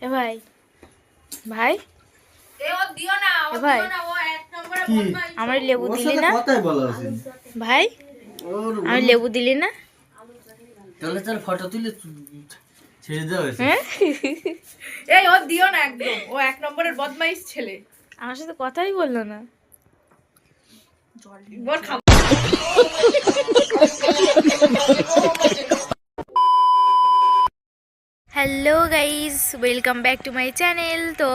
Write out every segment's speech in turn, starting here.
এ ভাই ভাই ভাই আমার লেবু দিলি না ভাই, আমি লেবু দিলি না তাহলে তার ফটো তুলে ছেড়ে দেওয়া হয়েছে। এই ও দিও না একদম, ও এক নম্বরের বদমাইশ ছেলে। আমার সাথে কথাই বললো না। ওর খাব hello guys, welcome back to my channel. তো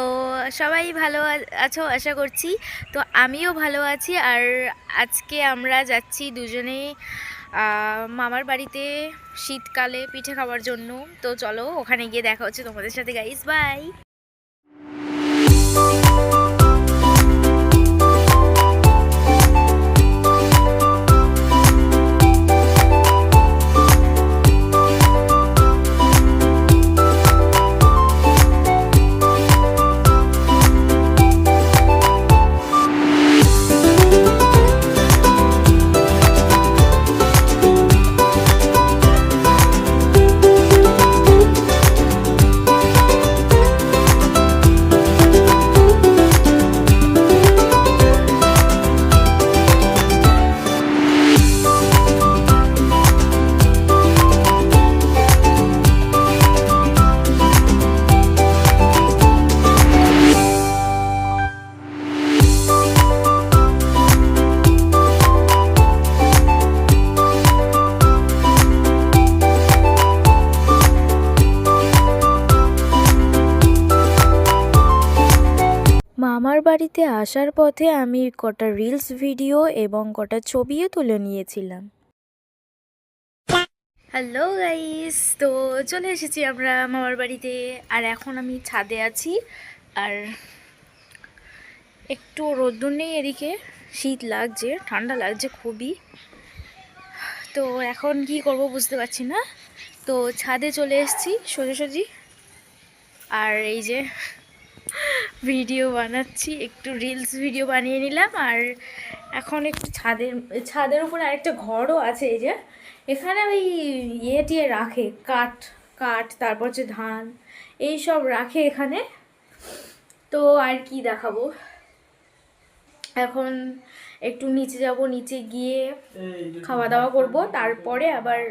সবাই ভালো আছো আশা করছি। তো আমিও ভালো আছি। আর আজকে আমরা যাচ্ছি দুজনে মামার বাড়িতে শীতকালে পিঠে খাওয়ার জন্য। তো চলো ওখানে গিয়ে দেখা হচ্ছে তোমাদের সাথে গাইজ, বাই। মামার বাড়িতে আসার পথে আমি কটা রিলস ভিডিও এবং কটা ছবিও তুলে নিয়েছিলাম। হ্যালো গাইস, তো চলে এসেছি আমরা মামার বাড়িতে। আর এখন আমি ছাদে আছি, আর একটু রোদ্দুর নেই এদিকে, শীত লাগছে, ঠান্ডা লাগছে খুবই। তো এখন কি করব বুঝতে পারছি না। তো ছাদে চলে এসেছি সোজাসুজি, আর এই যে ভিডিও বানাচ্ছি, একটু রিলস ভিডিও বানিয়ে নিলাম। আর এখন একটু ছাদের উপরে আরেকটা ঘরও আছে, এই যে এখানে ওই টিয়ে রাখে, কাঠ তারপর হচ্ছে ধান এই সব রাখে এখানে। তো আর কি দেখাবো, এখন একটু নিচে যাব, নিচে গিয়ে খাওয়া দাওয়া করব, তারপরে আবার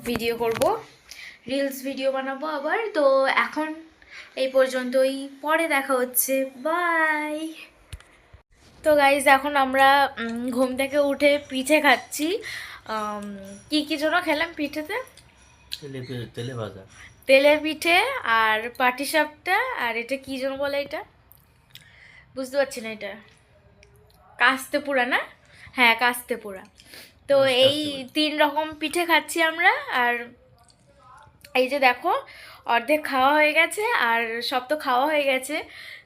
ভিডিও করব, রিলস ভিডিও বানাবো আবার। তো এখন এই পর্যন্তই, পরে দেখা হচ্ছে, বাই। তো গাইজ এখন আমরা ঘুম থেকে উঠে পিঠে খাচ্ছি। কি জন্য খেলাম পিঠেতে? তেলে ভাজা, তেলের পিঠে আর পাটিসাপটা, আর এটা কি জন্য বলে, এটা বুঝতে পারছি না, এটা কাস্তে পোড়া না? হ্যাঁ, কাস্তে পোড়া। তো এই 3 রকম পিঠে খাচ্ছি আমরা। আর এই যে দেখো, অর্ধেক খাওয়া হয়ে গেছে, আর সব তো খাওয়া হয়ে গেছে,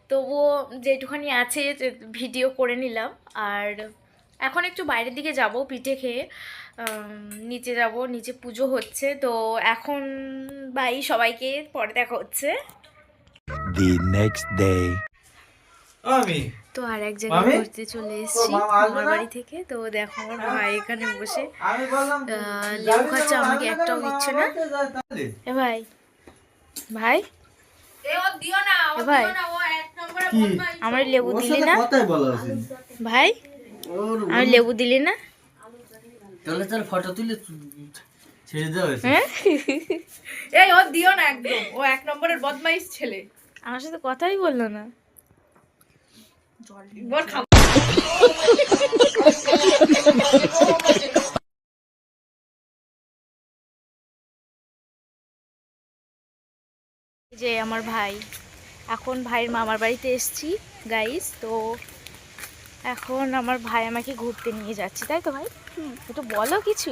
তবুও যেটুখানি আছে ভিডিও করে নিলাম। আর এখন একটু বাইরের দিকে যাব পিঠে খেয়ে, নিচে যাব, নিচে পুজো হচ্ছে। তো এখন বাই সবাইকে, পরে দেখা হচ্ছে। The next day. তো আর এক জায়গায় ঘুরতে চলে এসেছি মামার বাড়ি থেকে। তো দেখো আমার ভাই এখানে বসে লেবু খাচ্ছে, আমাকে একটাও দিচ্ছে না। এ ভাই ভাই ভাই, আমার লেবু দিলি না ভাই, আমি লেবু দিলি না তাহলে তার ফটো তুলে ছেড়ে দেওয়া হয়েছে। এই ও দিও না একদম, ও এক নম্বরের বদমাইশ ছেলে। আমার সাথে কথাই বললো না। ওর খাব যে আমার ভাই, এখন ভাইয়ের মামার বাড়িতে এসেছি গাইস। তো এখন আমার ভাই আমাকে ঘুরতে নিয়ে যাচ্ছে, তাই তো ভাই? একটু বলো কিছু।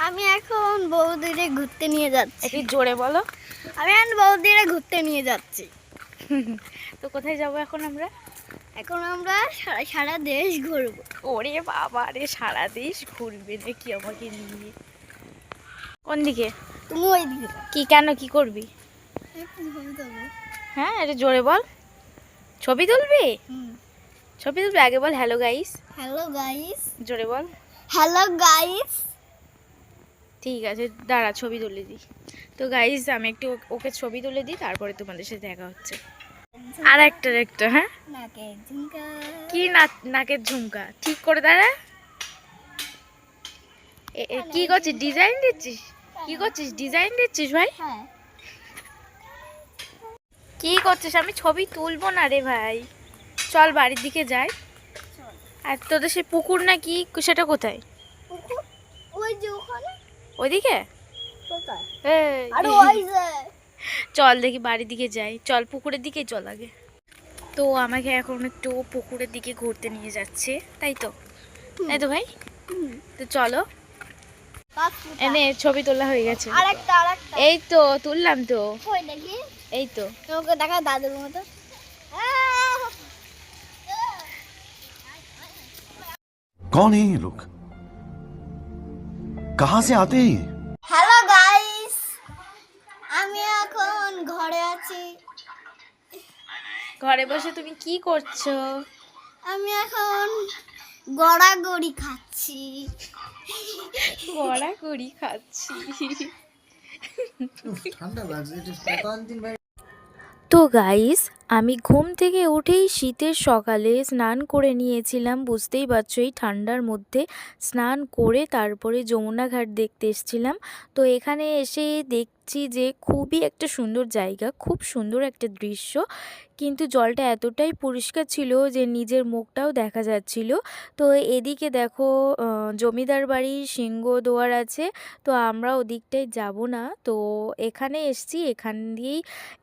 আমি এখন বৌদিরে ঘুরতে নিয়ে যাচ্ছি। একটু জোরে বলো। আমি এখন বৌদিরে ঘুরতে নিয়ে যাচ্ছি। তো কোথায় যাব এখন আমরা? এখন আমরা সারা দেশ ঘুরবো। ওরে বাবা রে, সারা দেশ ঘুরবে নাকি আমাকে নিয়ে? কোন দিকে? তুমি ওই দিকে কি কেন, কি করবি? হ্যাঁ, এটা জোরে বল। ছবি তুলবি? ছবি তুলবি, আগে বল হ্যালো গাইস। Hello guys. জোরে বল। Hello guys. ঠিক আছে, দাঁড়া ছবি তুলে দিই। তো গাইজ আমি একটু ওকে ছবি তুলে দিই, তারপরে তোমাদের সাথে দেখা হচ্ছে। আর একটা হ্যাঁ, নাকের ঝুমকা। কি নাকের ঝুমকা ঠিক করে দাঁড়া। কি করছিস, ডিজাইন দিচ্ছিস? কি করছিস, ডিজাইন দিচ্ছিস ভাই? হ্যাঁ। কি করছিস? আমি ছবি তুলবো না রে ভাই, চল বাড়ির দিকে যাই। আর তোদের সে পুকুর না কি সেটা কোথায়? পুকুর ওই যে ওখানে। ওইদিকে? কোথায়? এই, আর ওই যে চল দেখি বাড়ির দিকে যাই, চল পুকুরের দিকে চল আগে। তো আমাকে এখন একটু পুকুরের দিকে ঘুরতে নিয়ে যাচ্ছে, তাই তো? তাই তো ভাই? তো চলো, এনে ছবি তোলা হয়ে গেছে। আরেকটা। এই তো তুললাম তো, কই দেখি? এই তো। তোমাকে দেখা দাদুর মতো। कौन है ये लोग? कहां से आते हैं ये? হ্যালো গাইস, আমি এখন ঘরে আছি। ঘরে বসে তুমি কি করছো? আমি এখন গড়াগড়ি খাচ্ছি। বড়া করি খাচ্ছি। ঠান্ডা লাগছে একটু দোকান দিন ভাই। তো গাইস আমি ঘুম থেকে উঠেই শীতের সকালে স্নান করে নিয়েছিলাম, বুঝতেই পারছো এই ঠান্ডার মধ্যে স্নান করে তারপরে যমুনা ঘাট দেখতে এসেছিলাম। তো এখানে এসে দেখছি যে খুবই একটা সুন্দর জায়গা, খুব সুন্দর একটা দৃশ্য, কিন্তু জলটা এতটাই পরিষ্কার ছিল যে নিজের মুখটাও দেখা যাচ্ছিল। তো এদিকে দেখো জমিদার বাড়ির সিংহদুয়ার আছে, তো আমরা ওদিকটায় যাব না, তো এখানে এসছি, এখান দিয়েই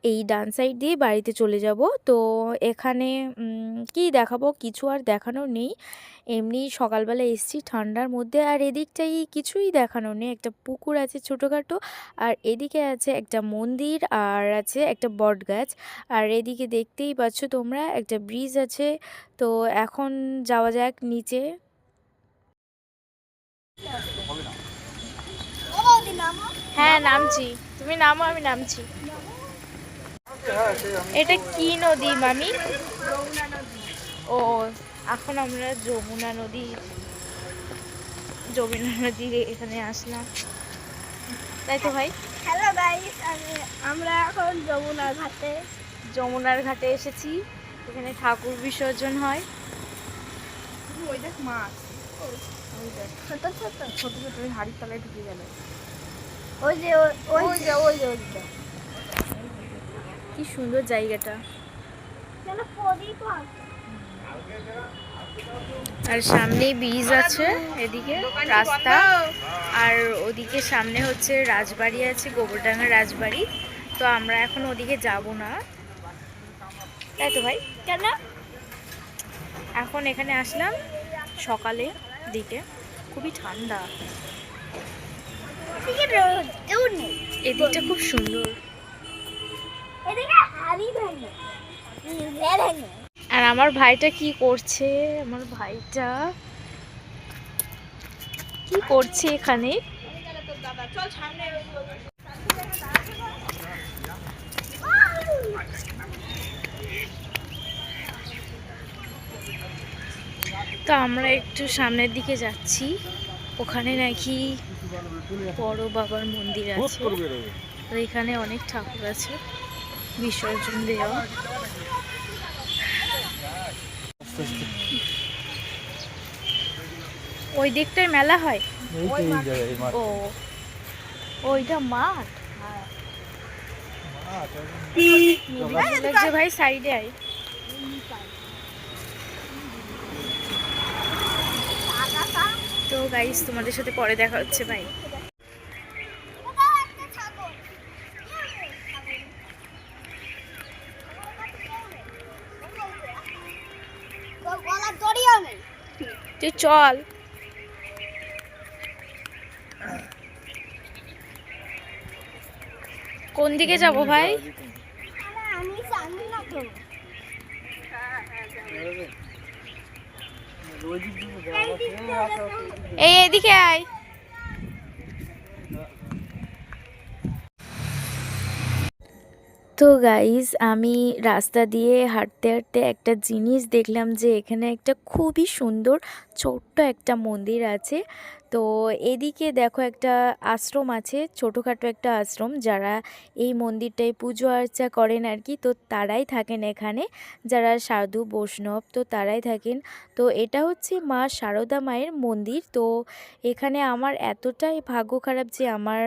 এই ডান সাইড দিয়ে বাড়িতে চলে যাব। তো এখানে কি দেখাবো, কিছু আর দেখানোর নেই, এমনি সকালবেলা এসছি ঠান্ডার মধ্যে। আর এদিকটাই কিছুই দেখানোর নেই, একটা পুকুর আছে ছোটোখাটো, আর এদিকে আছে একটা মন্দির, আর আছে একটা বট গাছ, আর এদিকে দেখতেই পাচ্ছ তোমরা একটা ব্রিজ আছে। তো এখন যাওয়া যাক নিচে। হ্যাঁ নামছি, তুমি নামো আমি নামছি। এটা কি নদী মামি? ও এখন আমরা যমুনা নদীর এখানে আসলাম, তাই তো ভাই? হ্যালো গাইস, আমরা এখন যমুনার ঘাটে এসেছি, এখানে ঠাকুর বিসর্জন হয়। ওই দেখ মাছ, ছোট ছোট। ছোট ছোট ওই হাড়ির তলায় ঢুকে গেল। ওই যে কি সুন্দর জায়গাটা, আর সামনেই ব্রিজ আছে, এদিকে রাস্তা, আর ওদিকে সামনে হচ্ছে রাজবাড়ি আছে, গোবরডাঙ্গা রাজবাড়ি। তো আমরা এখন ওদিকে যাব না, তাই তো ভাই? কেন? এখন এখানে আসলাম সকালে দিকে, খুবই ঠান্ডা, এদিকটা খুব সুন্দর। আর আমার ভাইটা কি করছে, আমার ভাইটা কি করছে এখানে? তো আমরা একটু সামনের দিকে যাচ্ছি, ওখানে নাকি বড় বাবার মন্দির আছে, আর এখানে অনেক ঠাকুর আছে বিসর্জন দেওয়া। ওই দিকটায় মেলা হয়। ও ওইটা মাঠ, লাগছে ভাই, সাইডে আয়। তো গাইস তোমাদের সাথে পরে দেখা হচ্ছে, ভাই। তুই চল, কোন দিকে যাব ভাই? আমি জানি না তো। এই এদিকে আয়। তো গাইজ আমি রাস্তা দিয়ে হাঁটতে হাঁটতে একটা জিনিস দেখলাম যে এখানে একটা খুবই সুন্দর ছোট্ট একটা মন্দির আছে। তো এদিকে দেখো একটা আশ্রম আছে, ছোটোখাটো একটা আশ্রম, যারা এই মন্দিরটায় পুজো আর্চা করেন আর কি, তো তারাই থাকেন এখানে, যারা সাধু বৈষ্ণব তো তারাই থাকেন। তো এটা হচ্ছে মা শারদা মায়ের মন্দির। তো এখানে আমার এতটাই ভাগ্য খারাপ যে আমার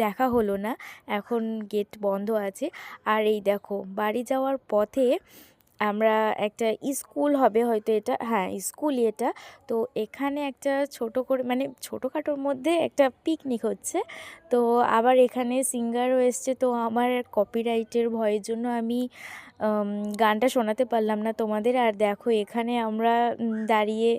দেখা হলো না, এখন গেট বন্ধ আছে। আর এই দেখো বাড়ি যাওয়ার পথে আমরা একটা স্কুল হবে হয়তো, এটা হ্যাঁ স্কুলই এটা। তো এখানে একটা ছোট করে মানে ছোটোখাটোর মধ্যে একটা পিকনিক হচ্ছে। তো আবার এখানে সিঙ্গারও এসছে, তো আমার কপিরাইটের ভয়ের জন্য আমি গানটা শোনাতে পারলাম না তোমাদের। আর দেখো এখানে আমরা দাঁড়িয়ে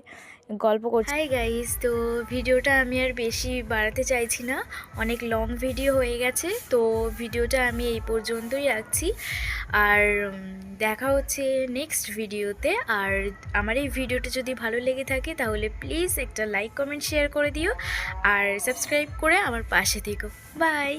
গল্প করছি। হাই গাইস, তো ভিডিওটা আমি আর বেশি বাড়াতে চাইছি না, অনেক লং ভিডিও হয়ে গেছে। তো ভিডিওটা আমি এই পর্যন্তই রাখছি, আর দেখা হচ্ছে নেক্সট ভিডিওতে। আর আমার এই ভিডিওটা যদি ভালো লেগে থাকে তাহলে প্লিজ একটা লাইক কমেন্ট শেয়ার করে দিও, আর সাবস্ক্রাইব করে আমার পাশে থেকো। বাই।